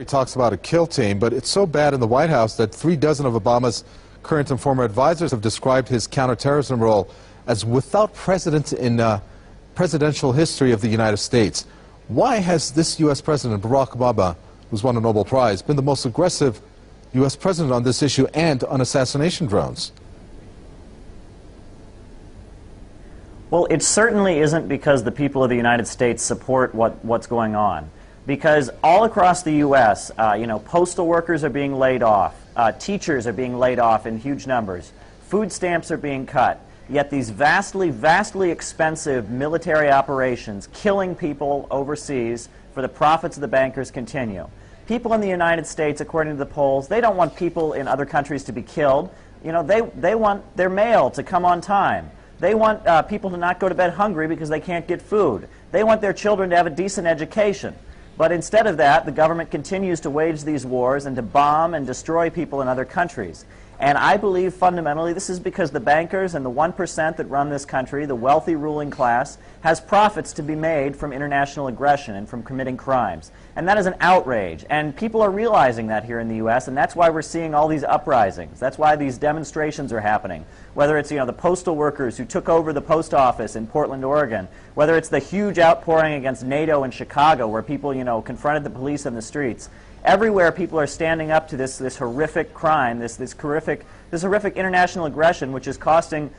He talks about a kill team, but it's so bad in the White House that 36 of Obama's current and former advisors have described his counterterrorism role as without precedent in presidential history of the United States. Why has this U.S. President, Barack Obama, who's won a Nobel Prize, been the most aggressive U.S. president on this issue and on assassination drones? Well, it certainly isn't because the people of the United States support what's going on. Because all across the U.S., postal workers are being laid off, teachers are being laid off in huge numbers, food stamps are being cut, yet these vastly expensive military operations killing people overseas for the profits of the bankers continue. People in the United States, according to the polls, they don't want people in other countries to be killed. They want their mail to come on time. They want people to not go to bed hungry because they can't get food. They want their children to have a decent education. But instead of that, the government continues to wage these wars and to bomb and destroy people in other countries. And I believe fundamentally this is because the bankers and the 1% that run this country, the wealthy ruling class, has profits to be made from international aggression and from committing crimes. And that is an outrage. And people are realizing that here in the U.S., and that's why we're seeing all these uprisings. That's why these demonstrations are happening. Whether it's the postal workers who took over the post office in Portland, Oregon, whether it's the huge outpouring against NATO in Chicago where people confronted the police in the streets. Everywhere people are standing up to this horrific crime, this horrific international aggression, which is costing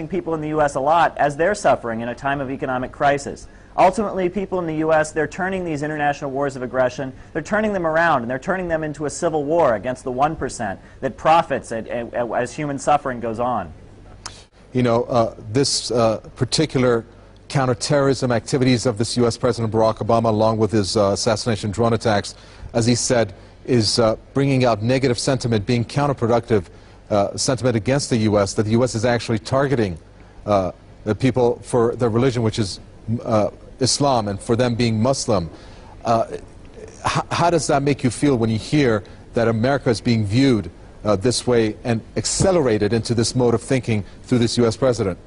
people in the U.S. a lot as they're suffering in a time of economic crisis. Ultimately, people in the U.S., they're turning these international wars of aggression, they're turning them around, and they're turning them into a civil war against the 1% that profits as human suffering goes on. This particular counterterrorism activities of this U.S. President Barack Obama, along with his assassination drone attacks, as he said, is bringing out negative sentiment, being counterproductive sentiment against the U.S., that the U.S. is actually targeting the people for their religion, which is Islam, and for them being Muslim. How does that make you feel when you hear that America is being viewed this way and accelerated into this mode of thinking through this U.S. president?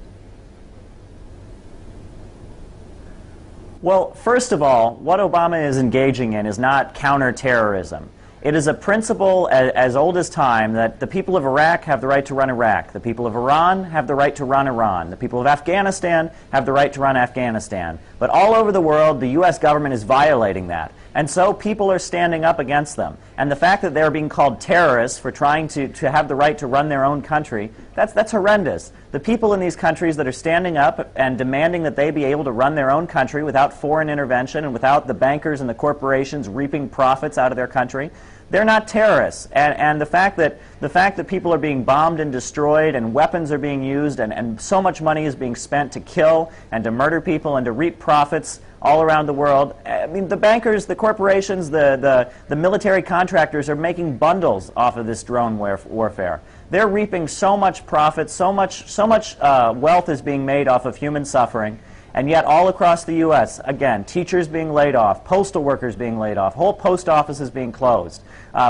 Well, first of all, what Obama is engaging in is not counterterrorism. It is a principle as old as time that the people of Iraq have the right to run Iraq. The people of Iran have the right to run Iran. The people of Afghanistan have the right to run Afghanistan. But all over the world, the U.S. government is violating that. And so people are standing up against them. And the fact that they're being called terrorists for trying to have the right to run their own country, that's horrendous. The people in these countries that are standing up and demanding that they be able to run their own country without foreign intervention and without the bankers and the corporations reaping profits out of their country, they're not terrorists. And the fact that people are being bombed and destroyed and weapons are being used and so much money is being spent to kill and to murder people and to reap profits all around the world. I mean, the bankers, the corporations, the military contractors are making bundles off of this drone warfare. They're reaping so much profit, so much wealth is being made off of human suffering. And yet all across the U.S., again, teachers being laid off, postal workers being laid off, whole post offices being closed,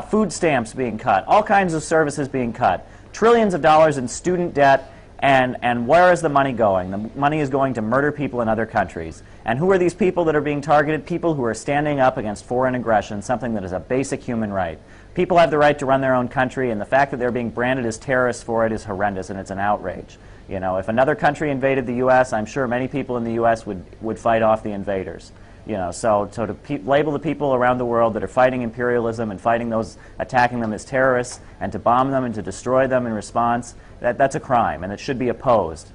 food stamps being cut, all kinds of services being cut, trillions of dollars in student debt, and where is the money going? The money is going to murder people in other countries. And who are these people that are being targeted? People who are standing up against foreign aggression, something that is a basic human right. People have the right to run their own country, and the fact that they're being branded as terrorists for it is horrendous, and it's an outrage. If another country invaded the U.S., I'm sure many people in the U.S. would fight off the invaders. So to label the people around the world that are fighting imperialism and fighting those attacking them as terrorists and to bomb them and to destroy them in response, that's a crime, and it should be opposed.